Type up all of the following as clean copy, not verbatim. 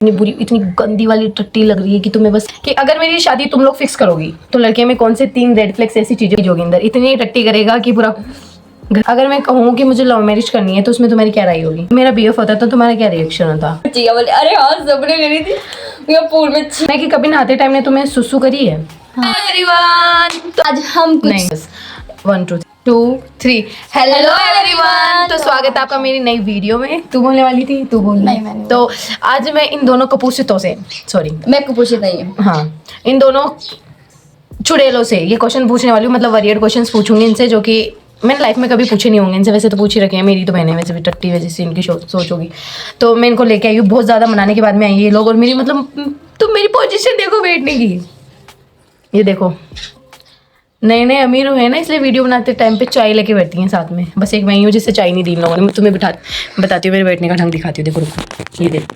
इतनी बुरी, इतनी गंदी वाली टट्टी लग रही है कि तुम्हें बस कि अगर मेरी शादी तुम लोग फिक्स करोगी तो लड़के में कौन से 3 रेड फ्लैग्स ऐसी चीजें जोगिंदर इतनी टट्टी करेगा कि पूरा। अगर मैं कहूँ कि मुझे लव मैरिज करनी है तो उसमें तुम्हारी क्या राय होगी? मेरा बीएफ होता तो तुम्हारा क्या रिएक्शन होता? चिया बोले अरे हाँ सबने ले रही थी मैं पूल में मैं कि कभी नहाते टाइम ने तुम्हें सुसु करी है? एवरीवन तो आज हम कुछ नहीं, 1 2 3 हेलो एवरीवन। तो स्वागत है आपका मेरी नई वीडियो में। तू बोलने वाली थी, तू बोल। नहीं, मैंने तो आज मैं इन दोनों कपूसितों से, सॉरी मैं कुपोषित नहीं हूँ। हाँ, इन दोनों चुड़ैलों से ये क्वेश्चन पूछने वाली हूँ। मतलब वरियर क्वेश्चंस पूछूंगी इनसे जो कि मैंने लाइफ में कभी पूछे नहीं होंगे इनसे। वैसे तो पूछ ही रखे हैं, मेरी तो बहनें वैसे भी टट्टी वजह से इनकी सोच होगी। तो मैं इनको लेके आई हूँ, बहुत ज़्यादा मनाने के बाद में आई ये लोग। और मेरी मतलब तुम मेरी पोजीशन देखो बैठने की, ये देखो नए नए अमीर हुए हैं ना, इसलिए वीडियो बनाते टाइम पे चाय लेके बैठती हैं साथ में। बस एक मैं ही हूँ जिससे चाय नहीं दी इन लोगों ने। मैं तुम्हें बताती हूँ मेरे बैठने का ढंग दिखाती हूँ। देखो रुको, ये देखो,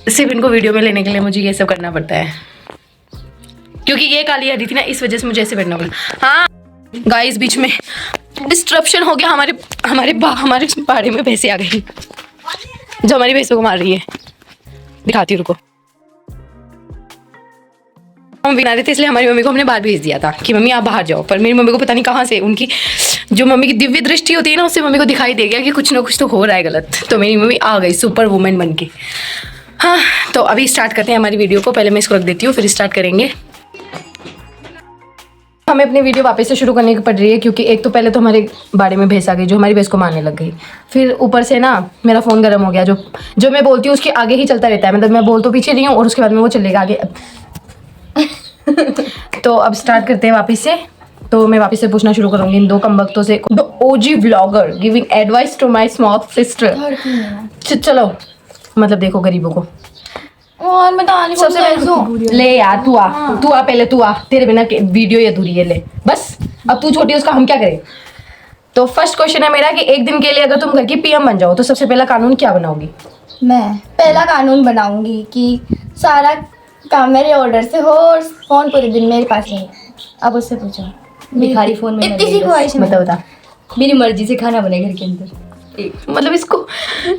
सिर्फ इनको वीडियो में लेने के लिए मुझे ये सब करना पड़ता है क्योंकि ये काली आ रही थी ना, इस वजह से मुझे ऐसे बैठना पड़ा। हाँ गाइस, बीच में डिस्ट्रप्शन हो गया। हमारे बाड़े में भैंसे आ गई जो हमारी भैंसों को मार रही है। दिखाती हूँ रुको। हम बना रहे थे इसलिए हमारी मम्मी को हमने बाहर भेज दिया था कि मम्मी आप बाहर जाओ। पर मेरी मम्मी को पता नहीं कहाँ से उनकी जो मम्मी की दिव्य दृष्टि होती है ना, उससे मम्मी को दिखाई दे गया कि कुछ ना कुछ तो हो रहा है गलत। तो मेरी मम्मी आ गई सुपर वुमेन बन के। हाँ तो अभी स्टार्ट करते हैं हमारी वीडियो को। पहले मैं इसको रख देती हूँ फिर स्टार्ट करेंगे। हमें अपनी वीडियो वापस से शुरू करने की पड़ रही है क्योंकि एक तो पहले तो हमारे बाड़े में भैंस आ गई जो हमारी भैंस को मारने लग गई। फिर ऊपर से ना मेरा फ़ोन गर्म हो गया। जो मैं बोलती हूँ उसके आगे ही चलता रहता है। मतलब मैं बोल तो पीछे नहीं हूँ और उसके बाद में वो चलेगा आगे। तो अब स्टार्ट करते हैं वापस से। तो मैं वापस से पूछना शुरू करूंगी इन दो कमबख्तों से। The OG vlogger giving advice to my small sister. चलो मतलब देखो गरीबों को और मैं तो सबसे पहले ले यार, तू आ पहले, तू आ। तेरे बिना वीडियो ये अधूरी है। ले बस, अब तू छोटी है उसका हम क्या करें। तो फर्स्ट क्वेश्चन है मेरा कि एक दिन के लिए अगर तुम घर की पीएम बन जाओ तो सबसे पहला कानून क्या बनाओगी? मैं पहला कानून बनाऊंगी कि सारा काम मेरे ऑर्डर से हो और फोन पूरे दिन मेरे पास रहे। अब उससे पूछो, भिखारी फोन में इतनी सी ख्वाहिश है। बता मेरी मर्जी से खाना बने घर के अंदर। मतलब इसको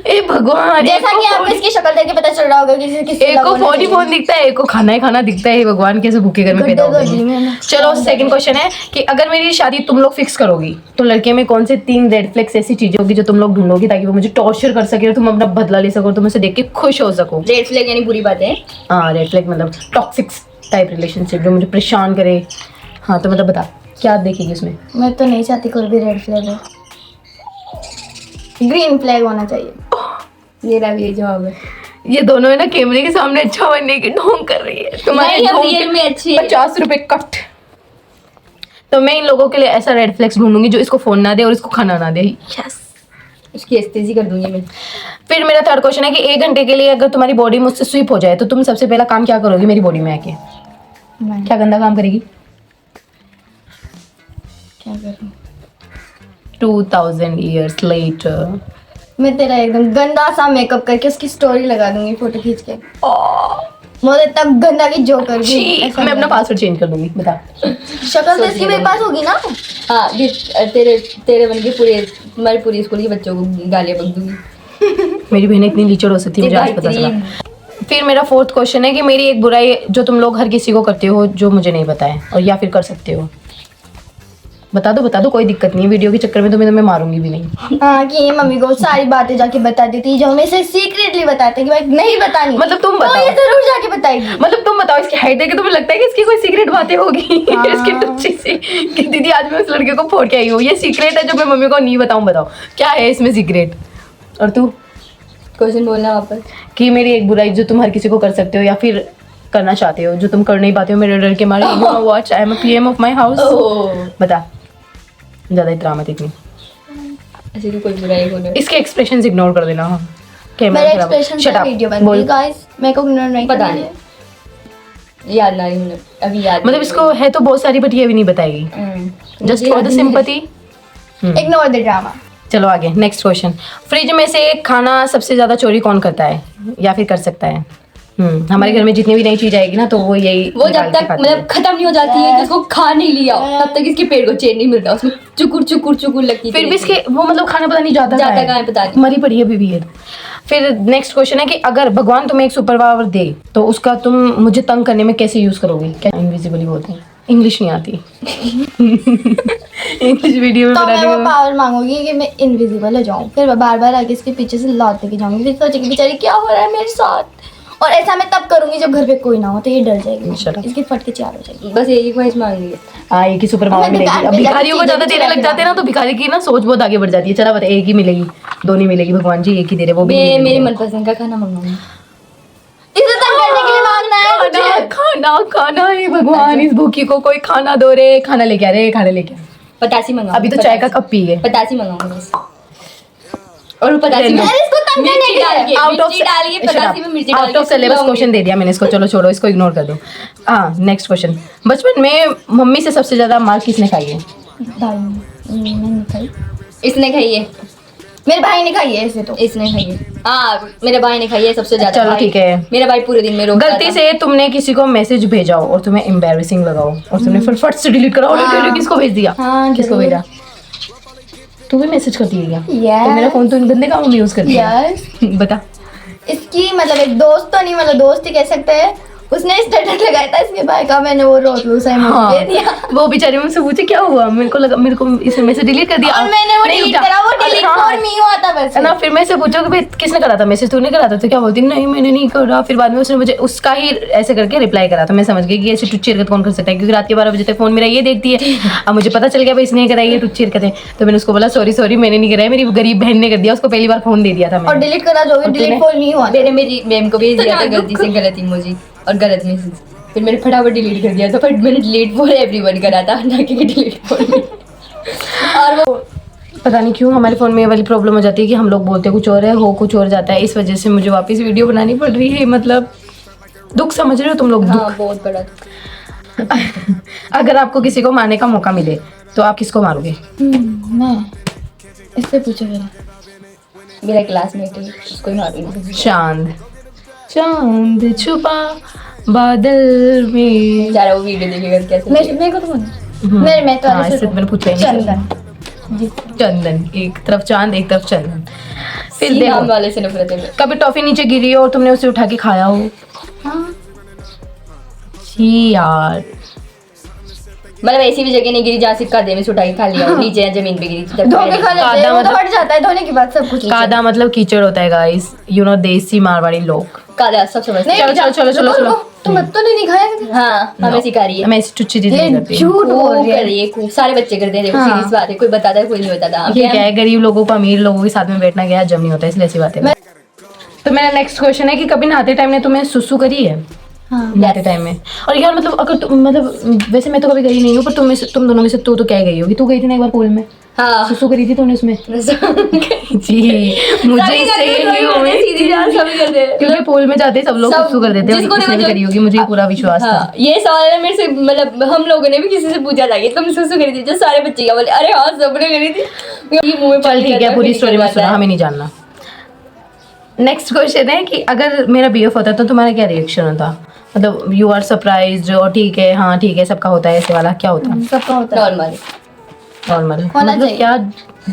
ए भगवान, जैसा कि आपको इसकी शक्ल देख के पता चल रहा होगा कि एक को फोन ही फोन दिखता है, एक को खाना ही खाना दिखता है। भगवान कैसे भूखे घर में पैदा हो गए। चलो सेकंड क्वेश्चन है कि अगर मेरी शादी तुम लोग फिक्स करोगी तो लड़के में कौन से 3 रेड फ्लैग्स ऐसी चीजें होगी जो तुम लोग ढूंढोगी ताकि वो मुझे टॉर्चर कर सके और तुम अपना बदला ले सको, तुम उसे देख के खुश हो सको। रेड फ्लैग यानी बुरी बात है। हाँ, रेड फ्लैग मतलब टॉक्सिक टाइप रिलेशनशिप जो मुझे परेशान करे। हाँ तो मतलब बता क्या देखेगी उसमें? मैं तो नहीं चाहती कोई भी रेड फ्लैग हो, ग्रीन फ्लैग होना चाहिए। मेरा भी जवाब है। ये दोनों है ना कैमरे के सामने अच्छा बनने की ढोंग कर रही है। तुम्हारे रियल में अच्छी है। 50 रुपए कट। तो मैं इन लोगों के लिए ऐसा रेड फ्लैग्स ढूंढूंगी जो इसको फोन ना दे और इसको खाना ना दे। यस, उसकी एस्तेजी कर दूंगी मैं। फिर मेरा थर्ड क्वेश्चन है कि 1 घंटे के लिए अगर तुम्हारी बॉडी मुझसे स्वीप हो जाए तो तुम सबसे पहला काम क्या करोगी मेरी बॉडी में आके? क्या गंदा काम करेगी? क्या करूं? 2000 years later मैं तेरा एकदम गंदा सा मेकअप करके उसकी स्टोरी लगा दूंगी फोटो खींच के। मुझे इतना गंदा की जो कर मैं अपना पासवर्ड चेंज कर दूंगी। बता, शक्ल तो इसकी मेरे पास होगी ना। हाँ तेरे बन के तुम्हारे पूरी स्कूल के बच्चों को गालियां बक दूंगी। मेरी बहन इतनी लीचड़ हो सकती है, मुझे आज पता चला। फिर मेरा फोर्थ क्वेश्चन है कि मेरी एक बुराई जो तुम लोग हर किसी को करते हो जो मुझे नहीं पता है और या फिर कर सकते हो। बता दो, कोई दिक्कत नहीं है। वीडियो के चक्कर में तो मैं मारूंगी भी नहीं। हाँ कि मम्मी को सारी बातें जाके बता देती जो हमें से सीक्रेटली बताते कि भाई नहीं बतानी। मतलब तुम बताओ, ये जरूर जाके बताएगी। मतलब तुम बताओ इसकी हाइट देख के तुम्हें लगता है कि इसकी कोई सीक्रेट बातें होगी? हाँ। इसकी टुच्ची से कि दीदी आज मैं उस लड़के को फोड़ के आई हूँ, ये सीक्रेट है जो मैं मम्मी को नहीं बताऊँ। बताओ क्या है इसमें सीक्रेट? और तू क्वेश्चन बोलना वापस कि मेरी एक बुराई जो तुम हर किसी को कर सकते हो या फिर करना चाहते हो जो तुम कर नहीं पाते हो मेरे डर के मारे। Watch I am a PM of my house. बता, ज्यादा इतना मत इतनी ऐसे तो कोई बुराई होने। इसके एक्सप्रेशंस इग्नोर कर देना। हाँ मेरे एक्सप्रेशन से वीडियो बन गई गाइस। मेरे को इग्नोर नहीं पता नहीं, याद ना रही अभी याद। मतलब इसको है तो बहुत सारी बट ये भी नहीं बताएगी, just for the sympathy. Ignore the drama. चलो आगे, नेक्स्ट क्वेश्चन। फ्रिज में से खाना सबसे ज्यादा चोरी कौन करता है या फिर कर सकता है? हमारे घर में जितनी भी नई चीज आएगी ना तो वो यही वो जब निकाल के तक खाती मतलब है। खत्म नहीं हो जाती है, जिसको खा नहीं लिया तब तक इसके पेट को चैन नहीं मिलता, उसमें चुकुर चुकुर चुकुर लगती फिर भी इसके वो मतलब खाना पता नहीं जाता जाता कहाँ कहाँ है पता नहीं। मरी पड़ी है अभी भी ये। फिर नेक्स्ट क्वेश्चन है कि अगर भगवान तुम्हें एक सुपर पावर दे तो उसका तुम मुझे तंग करने में कैसे यूज करोगे? क्या इनविजिबली बोलते हैं, इंग्लिश नहीं आती। इंग्लिश वीडियो में तो मैं बनाने वो को पावर मांगूंगी कि मैं इनविजिबल हो जाऊं, फिर मैं बार बार आके इसके पीछे से लौट के जाऊंगी, फिर सोचेगी बेचारी क्या हो रहा है मेरे साथ, और ऐसा मैं तब करूंगी जब घर पे कोई ना हो, तो ये डर जाएगी, इंशाल्लाह। इसकी फट के चार हो जाएगी। बस यही ख्वाहिश मांगी है। हाँ एक ही सुपर पावर मैं मिलेगी। दुकान अब पे जाके भिखारियों को चीजें ज्यादा भी देने लग चुरा जाते हैं ना तो भिखारी की ना सोच बहुत आगे बढ़ जाती है। चला बता एक ही मिलेगी, दो नहीं मिलेगी, भगवान जी एक ही दे रहे, वो भी नहीं मैं मेरे मिलेगी। मनपसंद का खाना मंगाऊंगी। इसे तंग करने के लिए मांगना है खाना मुझे। खाना खाना हे भगवान, इस भूखी को कोई खाना दो रे, खाना लेके आ रे, खाना लेके आ। पतासी मंगाऊंगी। अभी तो चाय का कप पी गए। पतासी मंगाऊंगी बस। और वो पतासी में अरे इसको तंग करने के लिए आउट ऑफ मिर्ची डालिए, पतासी में मिर्ची डालिए, आउट ऑफ सिलेबस क्वेश्चन दे दिया मैंने इसको, चलो छोड़ो इसको, इग्नोर कर दो। हाँ नेक्स्ट क्वेश्चन, बचपन में मम्मी से सबसे ज्यादा मार किसने खाई है? दाल मैंने खाई, इसने खाई है, मेरे भाई ने खाई है, ऐसे तो इसने खाई है। हाँ मेरे भाई ने खाई है सबसे ज्यादा। चलो भाई- ठीक है। मेरा भाई पूरे दिन में रोता गलती था। से तुमने किसी को मैसेज भेजा हो और तुम्हें एम्बैरेसिंग लगाओ और तुमने फिर फट से डिलीट करा, हाँ। किसको भेज दिया? हाँ, किसको जरूर। भेजा? तू भी मैसेज करती है क्या? Yes. तो मेरा फोन तो इन गंदे कामों में यूज करती है। यस, बता। इसकी मतलब एक दोस्त तो नहीं, मतलब दोस्त ही कह सकते हैं, उसने स्टेटस लगाया था इसके भाई का, मैंने वो रोतलूसा हाँ दे दिया, वो बेचारी मुझसे पूछे क्या हुआ, मेरे को लगा मेरे को इसने मैसेज डिलीट कर दिया और मैंने वो नहीं, डिलीट उठा। करा, वो डिलीट हाँ, फॉर मी हुआ था बस। है ना। फिर मैं से पूछो कि भाई किसने करा था मैसेज, तूने करा था? तो क्या बोलती नहीं मैंने नहीं करा। फिर बाद में उसने मुझे उसका ही ऐसे करके रिप्लाई करा, तो मैं समझ गई कि ऐसे टुच्ची हरकत कौन कर सकता है, क्योंकि रात के 12 बजे तक फोन मेरा ये देखती है। अब मुझे पता चल गया भाई इसने कराई है टुच्ची हरकतें, तो मैंने उसको बोला सॉरी मैंने नहीं कराया, मेरी गरीब बहन ने कर दिया, उसको पहली बार फोन दे दिया था और मैंने। डिलीट करा जो भी, डिलीट फॉर मी हुआ था। मैंने मेरी मैम को भेज दिया था गलती से गलत इमोजी और गलत मैसेज, फिर मैंने फटाफट डिलीट कर दिया था। बट मैंने डिलीट फॉर एवरीवन करा था, ना कि डिलीट फॉर मी। और वो पता नहीं क्यों हमारे फोन में ये वाली प्रॉब्लम हो जाती है कि हम लोग बोलते कुछ और है, हो कुछ और जाता है। इस वजह से मुझे वापस वीडियो बनानी पड़ रही है। मतलब दुख समझ रहे हो तुम लोग? हाँ बहुत बड़ा। अगर आपको किसी को मारने का मौका मिले तो आप किसको मारोगे? मैं इससे पूछो मेरा, मेरा क्लासमेट है, उसको ही मारूंगी। चांद चांद छुपा बादल में। बेचारा वो वीडियो देखेगा तो कैसे मेरे को तो बोलना, मैं तो हाँ, ऐसे इससे तो मैंने पूछा ही नहीं। चंदन जी, चंदन, एक तरफ चांद एक तरफ चंदन। फिर सी नाम देखो वाले से नफरत है। कभी टॉफी नीचे गिरी हो और तुमने उसे उठा के खाया हो? हाँ छी यार, मतलब ऐसी भी जगह नहीं गिरी जहाँ से कादे में से उठा के खा लिया हो, नीचे या जमीन पे गिरी थी तब धो के खा लेते हैं, वो तो मतलब- हट जाता है धोने के बाद सब कुछ। कादा मतलब कीचड़ होता है गाइस, यू नो देसी मारवाड़ी लोग। कादा सब समझते हैं। चलो तुम अब तो नहीं खाया कभी? हाँ हमें सिखा रही है। मैं ऐसी टुच्ची चीजें नहीं करती। झूठ बोल खूब रही है। करिए खूब, सारे बच्चे करते हैं। देखो हाँ। सीरियस बात है, कोई बताता है कोई नहीं बताता। ये क्या है, गरीब लोगों को अमीर लोगों के साथ में बैठना गया जम नहीं होता, इसलिए ऐसी बात है। तो मेरा नेक्स्ट क्वेश्चन है कि कभी नहाते टाइम ने तुम्हें सुसु करी है? हाँ नहाते टाइम में? और यार मतलब अगर तुम मतलब वैसे मैं तो कभी गई नहीं हूँ, पर तुम दोनों में से तू तो क्या गई होगी? तू गई थी ना एक बार पूल में, हाँ सुसु करी थी तूने उसमें? जी मुझे इससे सीधी जान सभी करते हैं। क्योंकि पूल में जाते सब लोग सब- सुसु कर देते हैं, जिसको और इसने भी देखो करी होगी, मुझे पूरा विश्वास था। हाँ ये सवाल मेरे से मतलब हम लोगों ने भी किसी से पूछा था कि तुम सुसु करी थी, जो सारे बच्चे क्या बोले, अरे हाँ सबने करी थी। ये मुंह में चल पानी ठीक आता है, पूरी फिर स्टोरी मत निकल सुना, जाता है। हमें नहीं जानना। नेक्स्ट क्वेश्चन है कि अगर मेरा बीएफ होता तो तुम्हारा क्या रिएक्शन होता? मतलब यू आर सरप्राइज्ड और ठीक है, हाँ ठीक है, सबका होता है ऐसे वाला, क्या होता? सबका होता है। नॉर्मल। नॉर्मल होना मतलब चाहिए। क्या?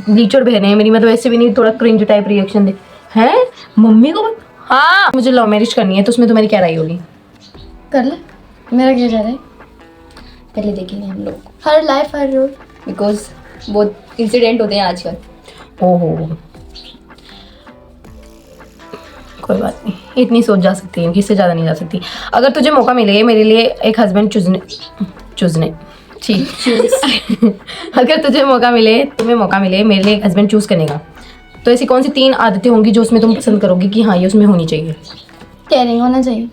लीचड़ बहन है मेरी, मतलब ऐसे भी नहीं, थोड़ा क्रिंज टाइप रिएक्शन दे है मम्मी को। हाँ मुझे लव मैरिज करनी है, तो उसमें तुम्हारी क्या राय होगी? कर ले, मेरा क्या जा रहा है? पहले देखेंगे हम लोग, हर लाइफ हर रोड। बिकॉज बहुत इंसिडेंट होते हैं आजकल। ओहो कोई बात नहीं, इतनी सोच जा सकती है, किससे ज़्यादा नहीं जा सकती। अगर तुझे मौका मिले मेरे लिए एक हस्बैंड चूजने ठीक अगर तुझे मौका मिले, तुम्हें मौका मिले मेरे लिए एक हस्बैंड चूज करने का, तो ऐसी कौन सी 3 आदतें होंगी जो उसमें तुम पसंद करोगी कि हाँ ये उसमें होनी चाहिए? केयरिंग होना चाहिए,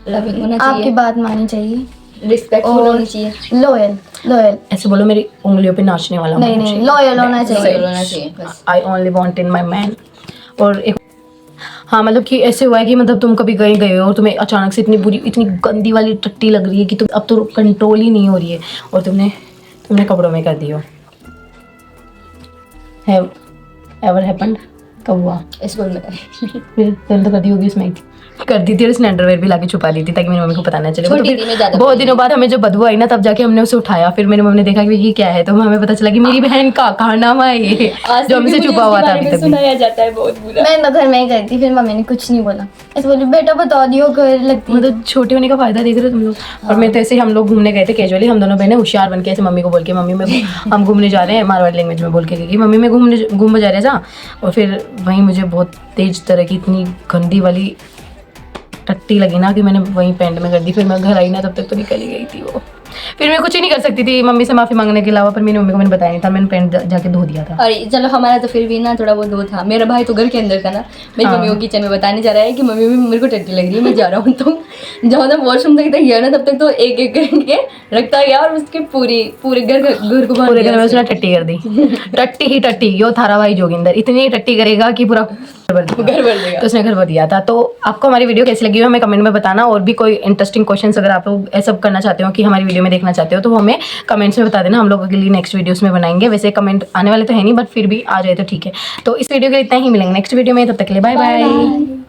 लविंग होना आपकी चाहिए, बात माननी चाहिए, रिस्पेक्टफुल और होनी चाहिए, लॉयल लॉयल ऐसे बोलो मेरी उंगलियों पे नाचने वाला नहीं होना नहीं चाहिए। लॉयल होना चाहिए। loyal होना चाहिए बस। I only want in my man. और एक हाँ मतलब कि ऐसे हुआ है कि मतलब तुम कभी गए गए हो और तुम्हें अचानक से इतनी बुरी इतनी गंदी वाली टट्टी लग रही है कि तुम अब तो कंट्रोल ही नहीं हो रही है और तुमने कपड़ों में कर दी हो। Have ever happened? कब हुआ? स्कूल में। फिर तो कर दी होगी उसमें, कर दी थी और उसने अंडरवेयर भी लाके छुपा दी थी ताकि मेरी मम्मी को पता ना चले। वो तो छोटी थी मैं, ज़्यादा बहुत बड़ी दिनों बाद हमें जब बदबू आई ना तब जाके हमने उसे उठाया, फिर मेरी मम्मी ने देखा कि ये क्या है, तो हमें पता चला कि मेरी बहन का कारनामा है ये, आज जो तक भी हमसे मुझे छुपा हुआ उसके था बारे अभी में तक भी। सुनाया जाता है बहुत बुरा। मैं तो घर में ही गई थी, फिर मम्मी ने कुछ नहीं बोला, ऐसे बोली बेटा बता दियो घर लगती है। मतलब छोटे होने का फायदा देख रहे हो तुम लोग। और मैं तो ऐसे ही, हम लोग घूमने गए थे कैजुअली, हम दोनों बहनें होशियार बन के ऐसे मम्मी को बोल के, मम्मी मैं हम घूमने जा रहे हैं, मारवाड़ी लैंग्वेज में बोल के कि मम्मी मैं घूमने जा रहे हैं जा। और फिर वहीं मुझे बहुत तेज तरह की इतनी गंदी वाली टट्टी लगी ना कि मैंने वहीं पैंट में कर दी। फिर मैं घर आई ना तब तक तो निकल ही गई थी वो। फिर मैं कुछ ही नहीं कर सकती थी मम्मी से माफ़ी मांगने के अलावा, पर मेरी मम्मी को मैंने बताया नहीं था, मैंने पैंट जाके धो दिया था। और चलो हमारा तो फिर भी ना थोड़ा बहुत वो था, मेरा भाई तो घर के अंदर था ना, मेरी हाँ। मम्मी को किचन में बताने जा रहा है कि मम्मी मेरे को टट्टी लग रही है, मैं जा रहा हूँ। तो जब तक वॉशरूम तक गया ना तब तक तो एक एक करके रखता गया और उसके पूरे घर को बांध पूरे दिया घर में उसने। उसने टट्टी कर दी। टट्टी ही टट्टी, यो थारा भाई जोगिंदर इतनी टट्टी करेगा कि पूरा घर भर देगा। तो उसने घर भर दिया था। तो आपको हमारी वीडियो कैसी लगी हो हमें कमेंट में बताना, और भी कोई इंटरेस्टिंग क्वेश्चंस अगर आप लोग ऐसा करना चाहते हो कि हमारी वीडियो में देखना चाहते हो तो हमें कमेंट्स में बता देना, हम लोग अगली नेक्स्ट वीडियोस में बनाएंगे। वैसे कमेंट आने वाले तो है नहीं, बट फिर भी आ जाए तो ठीक है। तो इस वीडियो के लिए इतना ही, मिलेंगे नेक्स्ट वीडियो में, तब तक के लिए बाय बाय।